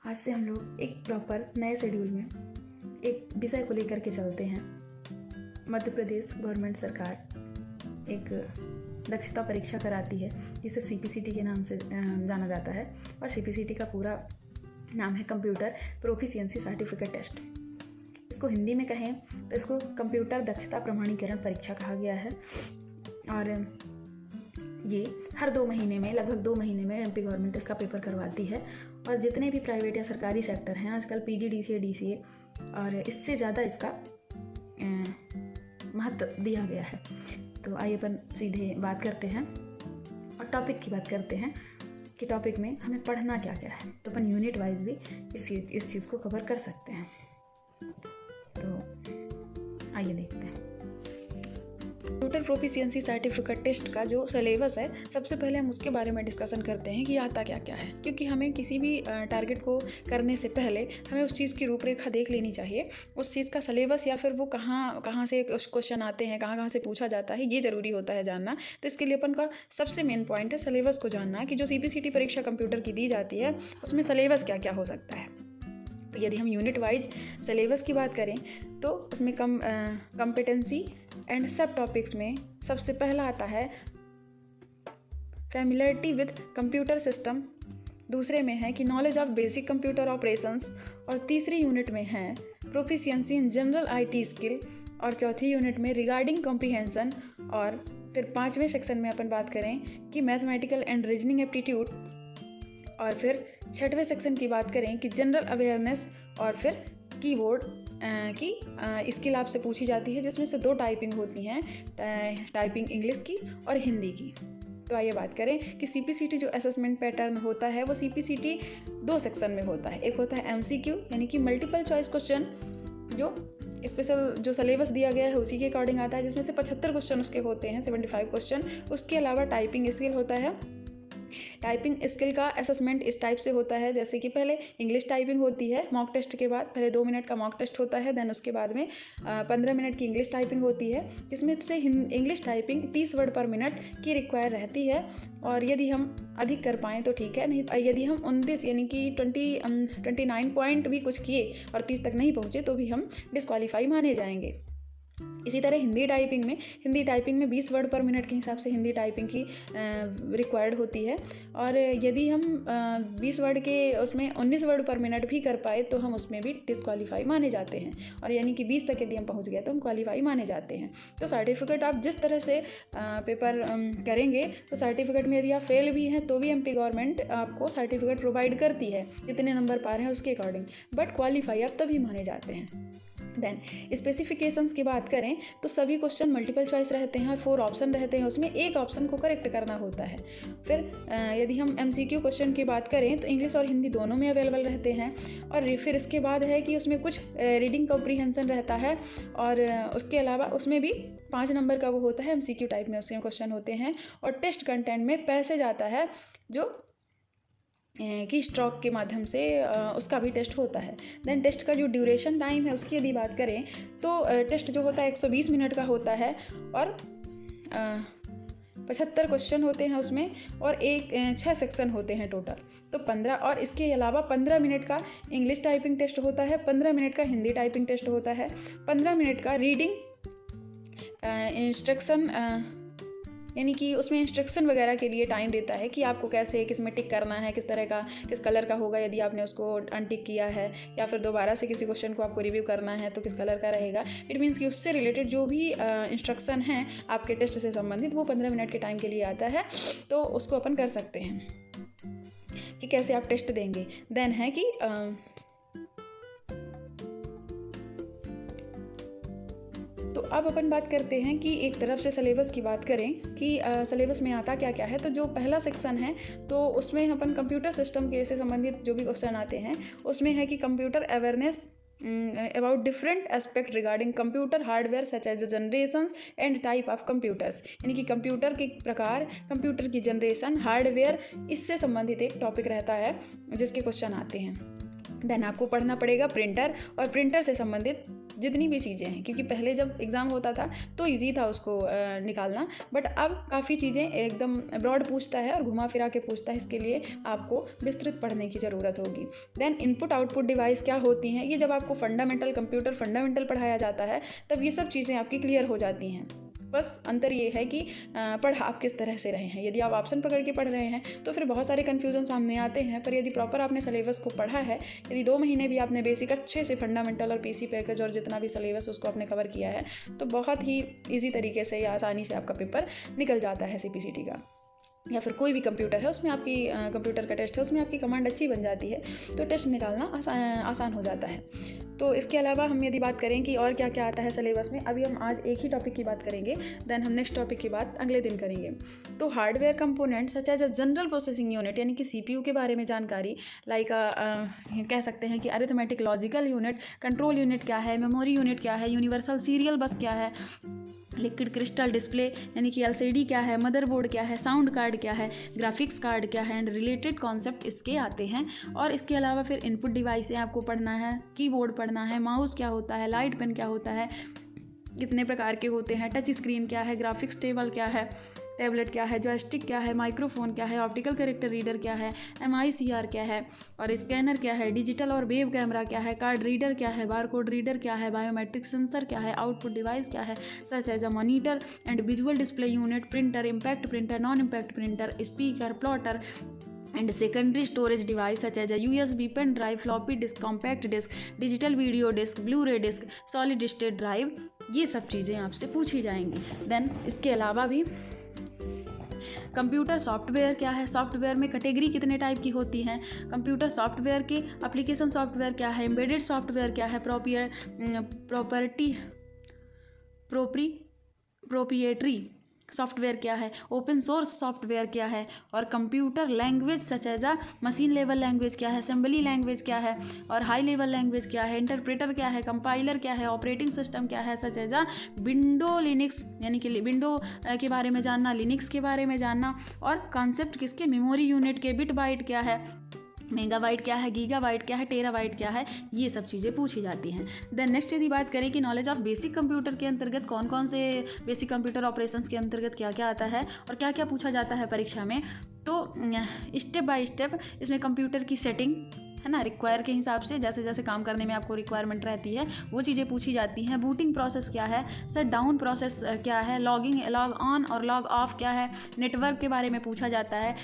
आज से हम लोग एक प्रॉपर नए शेड्यूल में एक विषय को लेकर के चलते हैं। मध्य प्रदेश गवर्नमेंट सरकार एक दक्षता परीक्षा कराती है जिसे CPCT के नाम से जाना जाता है, और CPCT का पूरा नाम है कंप्यूटर प्रोफिशिएंसी सर्टिफिकेट टेस्ट। इसको हिंदी में कहें तो इसको कंप्यूटर दक्षता प्रमाणीकरण परीक्षा कहा गया है। और ये हर 2 महीने में, लगभग 2 महीने में MP गवर्नमेंट इसका पेपर करवाती है। और जितने भी प्राइवेट या सरकारी सेक्टर हैं आजकल PGDCA DCA और इससे ज़्यादा इसका महत्व दिया गया है। तो आइए अपन सीधे बात करते हैं और टॉपिक की बात करते हैं कि टॉपिक में हमें पढ़ना क्या क्या है। तो अपन यूनिट वाइज भी इस चीज़ को कवर कर सकते हैं। तो आइए देखते हैं। कंप्यूटर प्रोफिशिएंसी सर्टिफिकेट टेस्ट का जो सिलेबस है, सबसे पहले हम उसके बारे में डिस्कशन करते हैं कि आता क्या क्या है। क्योंकि हमें किसी भी टारगेट को करने से पहले हमें उस चीज़ की रूपरेखा देख लेनी चाहिए। उस चीज़ का सिलेबस या फिर वो कहाँ से क्वेश्चन आते हैं, कहाँ से पूछा जाता है, ये ज़रूरी होता है जानना। तो इसके लिए अपन का सबसे मेन पॉइंट है सिलेबस को जानना कि जो CPCT परीक्षा कंप्यूटर की दी जाती है उसमें सिलेबस क्या क्या हो सकता है। तो यदि हम यूनिट वाइज सिलेबस की बात करें तो उसमें कॉम्पिटेंसी एंड सब टॉपिक्स में सबसे पहला आता है फैमिलियरिटी विद कंप्यूटर सिस्टम, दूसरे में है कि knowledge of basic computer operations, और तीसरी यूनिट में है proficiency in general IT skill, और चौथी यूनिट में रिगार्डिंग कॉम्प्रिहेंशन। और फिर 5वें सेक्शन में अपन बात करें कि मैथमेटिकल एंड रीजनिंग एप्टीट्यूड, और फिर 6वें सेक्शन की बात करें कि जनरल अवेयरनेस, और फिर कीबोर्ड की स्किल आपसे पूछी जाती है जिसमें से 2 टाइपिंग होती हैं, टाइपिंग इंग्लिश की और हिंदी की। तो आइए बात करें कि CPCT जो असेसमेंट पैटर्न होता है वो CPCT 2 सेक्शन में होता है। एक होता है MCQ यानी कि मल्टीपल चॉइस क्वेश्चन, जो स्पेशल जो सिलेबस दिया गया है उसी के अकॉर्डिंग आता है, जिसमें से 75 क्वेश्चन उसके होते हैं, 75 क्वेश्चन। उसके अलावा टाइपिंग स्किल होता है। टाइपिंग स्किल का असेसमेंट इस टाइप से होता है, जैसे कि पहले इंग्लिश टाइपिंग होती है मॉक टेस्ट के बाद, पहले 2 मिनट का मॉक टेस्ट होता है, देन उसके बाद में 15 मिनट की इंग्लिश टाइपिंग होती है, जिसमें से इंग्लिश टाइपिंग 30 वर्ड पर मिनट की रिक्वायर रहती है। और यदि हम अधिक कर पाएँ तो ठीक है, नहीं यदि हम 29 यानी कि 29 पॉइंट भी कुछ किए और 30 तक नहीं पहुँचे तो भी हम डिस्क्वालीफाई माने जाएंगे। इसी तरह हिंदी टाइपिंग में 20 वर्ड पर मिनट के हिसाब से हिंदी टाइपिंग की रिक्वायर्ड होती है। और यदि हम 20 वर्ड के उसमें 19 वर्ड पर मिनट भी कर पाए तो हम उसमें भी डिस्क्वालीफाई माने जाते हैं। और यानी कि 20 तक यदि हम पहुंच गए तो हम क्वालीफाई माने जाते हैं। तो सर्टिफिकेट आप जिस तरह से पेपर करेंगे, तो सर्टिफिकेट में यदि आप फेल भी हैं तो भी MP गवर्नमेंट आपको सर्टिफिकेट प्रोवाइड करती है जितने नंबर पार हैं उसके अकॉर्डिंग, बट क्वालीफाई आप तभी माने जाते हैं। देन स्पेसिफिकेशंस की बात करें तो सभी क्वेश्चन मल्टीपल चॉइस रहते हैं और 4 ऑप्शन रहते हैं, उसमें एक ऑप्शन को करेक्ट करना होता है। फिर यदि हम MCQ क्वेश्चन की बात करें तो इंग्लिश और हिंदी दोनों में अवेलेबल रहते हैं। और फिर इसके बाद है कि उसमें कुछ रीडिंग कॉम्प्रीहेंशन रहता है, और उसके अलावा उसमें भी 5 नंबर का वो होता है, MCQ टाइप में उसमें क्वेश्चन होते हैं। और टेस्ट कंटेंट में पैसेज आता है जो की स्ट्रोक के माध्यम से उसका भी टेस्ट होता है। देन टेस्ट का जो ड्यूरेशन टाइम है उसकी यदि बात करें तो टेस्ट जो होता है 120 मिनट का होता है, और 75 क्वेश्चन होते हैं उसमें, और 6 सेक्शन होते हैं टोटल, तो 15। और इसके अलावा 15 मिनट का इंग्लिश टाइपिंग टेस्ट होता है, 15 मिनट का हिंदी टाइपिंग टेस्ट होता है, 15 मिनट का रीडिंग इंस्ट्रक्शन यानी कि उसमें इंस्ट्रक्शन वगैरह के लिए टाइम देता है कि आपको कैसे किस में टिक करना है, किस तरह का किस कलर का होगा यदि आपने उसको अनटिक किया है, या फिर दोबारा से किसी क्वेश्चन को आपको रिव्यू करना है तो किस कलर का रहेगा। इट मीन्स कि उससे रिलेटेड जो भी इंस्ट्रक्शन हैं आपके टेस्ट से संबंधित वो 15 मिनट के टाइम के लिए आता है। तो उसको अपन कर सकते हैं कि कैसे आप टेस्ट देंगे। देन है कि तो अब अपन बात करते हैं कि एक तरफ से सिलेबस की बात करें कि सिलेबस में आता क्या क्या है। तो जो पहला सेक्शन है तो उसमें अपन कंप्यूटर सिस्टम के से संबंधित जो भी क्वेश्चन आते हैं उसमें है कि computer awareness about different aspect regarding computer hardware such as generations and type of computers, यानी कि कंप्यूटर के प्रकार, कंप्यूटर की जनरेशन, हार्डवेयर, इससे संबंधित एक टॉपिक रहता है जिसके क्वेश्चन आते हैं। देन आपको पढ़ना पड़ेगा प्रिंटर और प्रिंटर से संबंधित जितनी भी चीज़ें हैं, क्योंकि पहले जब एग्ज़ाम होता था तो ईजी था उसको निकालना, बट अब काफ़ी चीज़ें एकदम ब्रॉड पूछता है और घुमा फिरा के पूछता है, इसके लिए आपको विस्तृत पढ़ने की ज़रूरत होगी। देन इनपुट आउटपुट डिवाइस क्या होती हैं, ये जब आपको फंडामेंटल कंप्यूटर फंडामेंटल पढ़ाया जाता है तब ये सब चीज़ें आपकी क्लियर हो जाती हैं। बस अंतर ये है कि पढ़ आप किस तरह से रहे हैं। यदि आप ऑप्शन पकड़ के पढ़ रहे हैं तो फिर बहुत सारे कन्फ्यूजन सामने आते हैं, पर यदि प्रॉपर आपने सिलेबस को पढ़ा है, यदि 2 महीने भी आपने बेसिक अच्छे से फंडामेंटल और पीसी पैकेज और जितना भी सिलेबस उसको आपने कवर किया है, तो बहुत ही ईजी तरीके से या आसानी से आपका पेपर निकल जाता है सीपीसीटी का, या फिर कोई भी कंप्यूटर है उसमें आपकी कंप्यूटर का टेस्ट है उसमें आपकी कमांड अच्छी बन जाती है तो टेस्ट निकालना आसान हो जाता है। तो इसके अलावा हम यदि बात करें कि और क्या क्या आता है सिलेबस में, अभी हम आज एक ही टॉपिक की बात करेंगे, देन हम नेक्स्ट टॉपिक की बात अगले दिन करेंगे। तो hardware component such as general processing unit यानी कि सीपीयू के बारे में जानकारी, लाइक कह सकते हैं कि arithmetic logical unit, control unit क्या है, मेमोरी यूनिट क्या है, यूनिवर्सल सीरियल बस क्या है, लिक्विड क्रिस्टल डिस्प्ले यानी कि एलसीडी क्या है, मदरबोर्ड क्या है, साउंड कार्ड क्या है, ग्राफिक्स कार्ड क्या है, एंड रिलेटेड कॉन्सेप्ट इसके आते हैं। और इसके अलावा फिर इनपुट डिवाइसें आपको पढ़ना है, कीबोर्ड पढ़ना है, माउस क्या होता है, लाइट पेन क्या होता है, कितने प्रकार के होते हैं, टच स्क्रीन क्या है, ग्राफिक्स टेबल क्या है, टैबलेट क्या है, जॉयस्टिक क्या है, माइक्रोफोन क्या है, ऑप्टिकल कैरेक्टर रीडर क्या है, MICR क्या है, और स्कैनर क्या है, डिजिटल और वेब कैमरा क्या है, कार्ड रीडर क्या है, बारकोड रीडर क्या है, बायोमेट्रिक सेंसर क्या है, आउटपुट डिवाइस क्या है such as a monitor and visual display unit, printer, impact printer, non impact printer, speaker, plotter and secondary storage device such as a USB, pen drive, floppy disk, compact disk, digital video disk, Blu-ray disk, solid state drive, ये सब चीज़ें आपसे पूछी जाएंगी। Then इसके अलावा भी computer software क्या है, सॉफ्टवेयर में कैटेगरी कितने टाइप की होती हैं, कंप्यूटर सॉफ्टवेयर की एप्लीकेशन सॉफ्टवेयर क्या है, एम्बेडेड सॉफ्टवेयर क्या है, प्रोप्रिएटरी सॉफ्टवेयर क्या है, ओपन सोर्स सॉफ्टवेयर क्या है, और computer language such as a machine level language क्या है, असेंबली लैंग्वेज क्या है, और हाई लेवल लैंग्वेज क्या है, इंटरप्रेटर क्या है, कंपाइलर क्या है, ऑपरेटिंग सिस्टम क्या है such as a window Linux यानी कि विंडो के बारे में जानना, लिनक्स के बारे में जानना, और कॉन्सेप्ट किसके, मेमोरी यूनिट के, बिट बाइट क्या है, मेगाबाइट क्या है, गीगाबाइट क्या है, टेराबाइट क्या है, ये सब चीज़ें पूछी जाती हैं। देन नेक्स्ट यदि बात करें कि नॉलेज ऑफ बेसिक कंप्यूटर के अंतर्गत कौन कौन से बेसिक कंप्यूटर ऑपरेशंस के अंतर्गत क्या क्या आता है और क्या क्या पूछा जाता है परीक्षा में, तो स्टेप बाय स्टेप इसमें कंप्यूटर की सेटिंग है ना, रिक्वायर के हिसाब से जैसे जैसे काम करने में आपको रिक्वायरमेंट रहती है वो चीज़ें पूछी जाती हैं। बूटिंग प्रोसेस क्या है, शट डाउन प्रोसेस क्या है, लॉग ऑन और लॉग ऑफ क्या है, नेटवर्क के बारे में पूछा जाता है,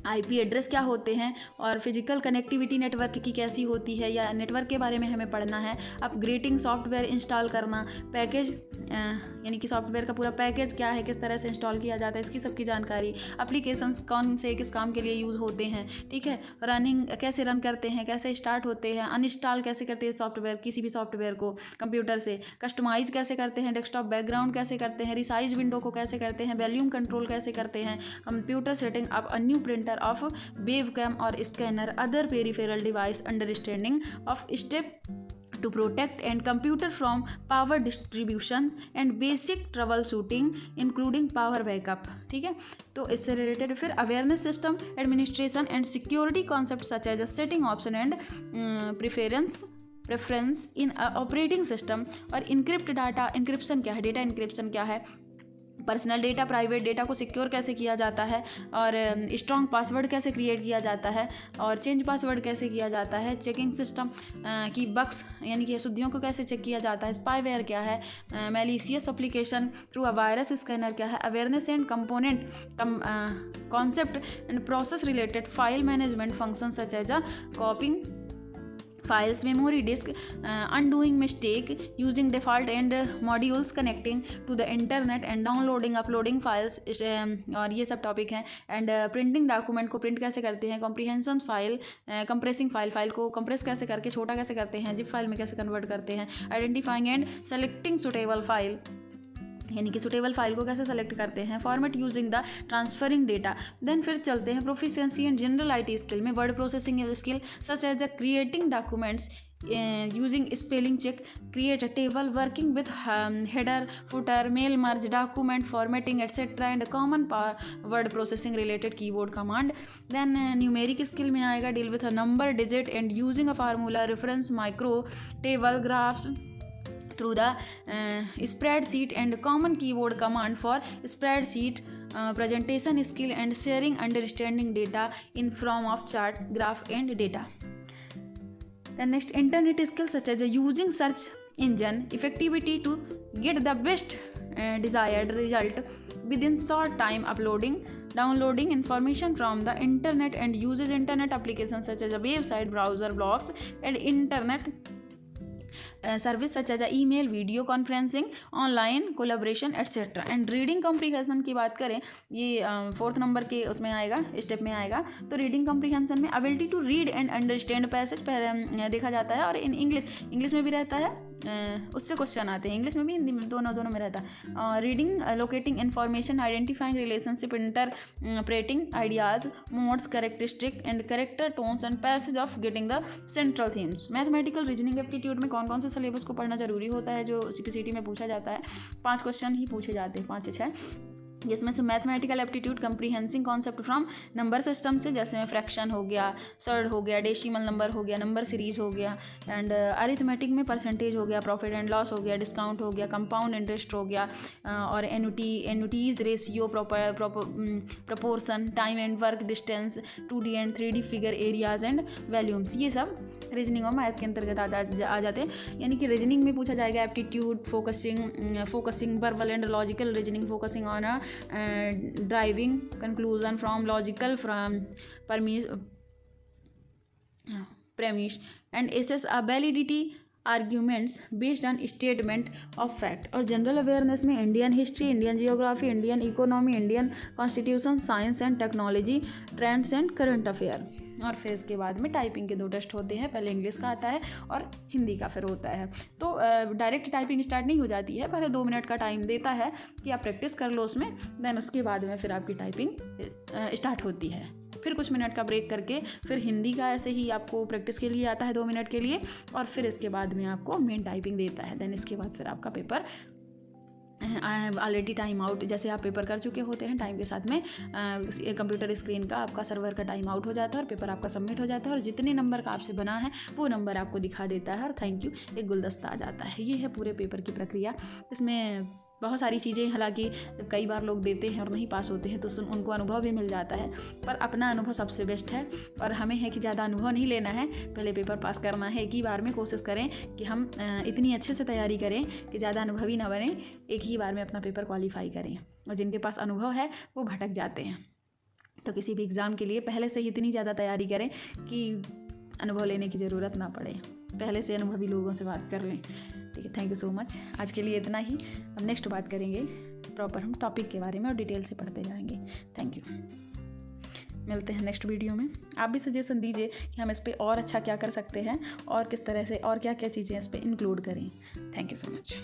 IP एड्रेस क्या होते हैं, और फिजिकल कनेक्टिविटी नेटवर्क की कैसी होती है, या नेटवर्क के बारे में हमें पढ़ना है। अपग्रेडिंग सॉफ्टवेयर इंस्टॉल करना, पैकेज यानी कि सॉफ्टवेयर का पूरा पैकेज क्या है, किस तरह से इंस्टॉल किया जाता है, इसकी सबकी जानकारी, एप्लीकेशंस कौन से किस काम के लिए यूज़ होते हैं, ठीक है, रनिंग कैसे रन करते हैं, कैसे स्टार्ट होते हैं, अनइंस्टॉल कैसे करते हैं सॉफ्टवेयर, किसी भी सॉफ्टवेयर को कंप्यूटर से, कस्टमाइज कैसे करते हैं, डेस्कटॉप बैकग्राउंड कैसे करते हैं, रिसाइज विंडो को कैसे करते हैं, वॉल्यूम कंट्रोल कैसे करते हैं, computer setting up a new printer of webcam or scanner, other peripheral device, understanding of step to protect and computer from power distribution and basic troubleshooting including power backup, ठीक है। तो इससे related फिर awareness system administration and security concept such as setting option and preference in operating system, और encrypt data, encryption क्या है, data encryption क्या है, पर्सनल डेटा, प्राइवेट डेटा को सिक्योर कैसे किया जाता है, और स्ट्रॉन्ग पासवर्ड कैसे क्रिएट किया जाता है, और चेंज पासवर्ड कैसे किया जाता है, चेकिंग सिस्टम की बग्स यानी कि अशुद्धियों को कैसे चेक किया जाता है, स्पाईवेयर क्या है, malicious application through a virus scanner क्या है, awareness and component concept and process related file management function such as a copying files, memory disk, undoing mistake, using default and modules connecting to the internet and downloading uploading files, और ये सब topic हैं। And printing document को print कैसे करते हैं, comprehension file, compressing file को compress कैसे करके छोटा कैसे करते हैं, जिप फाइल में कैसे कन्वर्ट करते हैं, identifying and selecting suitable file यानी कि सुटेबल फाइल को कैसे सेलेक्ट करते हैं, format using the transferring data. Then फिर चलते हैं proficiency and general IT skill में, word processing skill such as a creating documents using spelling check, create a table, working with header, footer, mail merge, document formatting etc. and common word processing related keyboard command. Then numeric skill में आएगा deal with a number, digit and using a formula, reference, micro, table, graphs, through the spreadsheet and common keyboard command for spreadsheet presentation skill and sharing understanding data in form of chart, graph and data. Then next, internet skills such as using search engine effectively to get the best desired result within short time, downloading information from the internet and uses internet applications such as a website, browser, blogs and internet service such as email, video conferencing, online collaboration etcetera. And reading comprehension की बात करें, ये 4th number के उसमें आएगा, step में आएगा. तो रीडिंग कॉम्प्रिहेंशन में ability to read and understand passage देखा जाता है. और इन इंग्लिश में भी रहता है, उससे क्वेश्चन आते हैं इंग्लिश में भी, हिंदी में, दोनों में रहता है. Reading, locating information, identifying relationship, interpreting ideas, moods, characteristic and character tones and passage of getting the central themes. Mathematical reasoning aptitude में कौन कौन से सिलेबस को पढ़ना जरूरी होता है जो CPCT में पूछा जाता है? 5 क्वेश्चन ही पूछे जाते हैं, 5 से 6, जिसमें से mathematical aptitude comprehending concept from number system से, जैसे में फ्रैक्शन हो गया, सर्ड हो गया, डेसिमल नंबर हो गया, नंबर सीरीज हो गया. एंड अरिथमेटिक में परसेंटेज हो गया, प्रॉफिट एंड लॉस हो गया, डिस्काउंट हो गया, कंपाउंड इंटरेस्ट हो गया, और annuities, ratio, proportion, time and work, distance, 2D and 3D figure, areas and volumes. ये सब रीजनिंग और मैथ के अंतर्गत आ जाते हैं. यानी कि रीजनिंग में पूछा जाएगा aptitude, focusing verbal and logical reasoning, focusing on driving conclusion from logical premise and assess a validity arguments based on statement of fact. और जनरल अवेयरनेस में Indian history, Indian geography, Indian economy, Indian constitution, science and technology, trends and current affair. और फिर इसके बाद में typing के 2 test होते हैं, पहले इंग्लिश का आता है और हिंदी का फिर होता है. तो डायरेक्ट टाइपिंग स्टार्ट नहीं हो जाती है, पहले 2 मिनट का टाइम देता है कि आप प्रैक्टिस कर लो उसमें, देन उसके बाद में फिर आपकी टाइपिंग स्टार्ट होती है. फिर कुछ मिनट का ब्रेक करके फिर हिंदी का ऐसे ही आपको प्रैक्टिस के लिए आता है 2 मिनट के लिए, और फिर इसके बाद में आपको मेन टाइपिंग देता है. देन इसके बाद फिर आपका पेपर ऑलरेडी टाइम आउट, जैसे आप पेपर कर चुके होते हैं टाइम के साथ में कंप्यूटर स्क्रीन का आपका सर्वर का टाइम आउट हो जाता है और पेपर आपका सबमिट हो जाता है, और जितने नंबर का आपसे बना है वो नंबर आपको दिखा देता है और थैंक यू एक गुलदस्ता आ जाता है. ये है पूरे पेपर की प्रक्रिया. इसमें बहुत सारी चीज़ें, हालांकि जब कई बार लोग देते हैं और नहीं पास होते हैं तो उनको अनुभव भी मिल जाता है, पर अपना अनुभव सबसे बेस्ट है. और हमें है कि ज़्यादा अनुभव नहीं लेना है, पहले पेपर पास करना है. एक ही बार में कोशिश करें कि हम इतनी अच्छे से तैयारी करें कि ज़्यादा अनुभवी ना बने, एक ही बार में अपना पेपर क्वालिफाई करें. और जिनके पास अनुभव है वो भटक जाते हैं. तो किसी भी एग्ज़ाम के लिए पहले से ही इतनी ज़्यादा तैयारी करें कि अनुभव लेने की ज़रूरत ना पड़े, पहले से अनुभवी लोगों से बात कर लें. ठीक है, थैंक यू सो मच. आज के लिए इतना ही. हम नेक्स्ट बात करेंगे प्रॉपर हम टॉपिक के बारे में और डिटेल से पढ़ते जाएंगे. Thank you. मिलते हैं नेक्स्ट वीडियो में. आप भी सजेशन दीजिए कि हम इस पर और अच्छा क्या कर सकते हैं और किस तरह से और क्या क्या चीज़ें इस पर इंक्लूड करें. Thank you so much.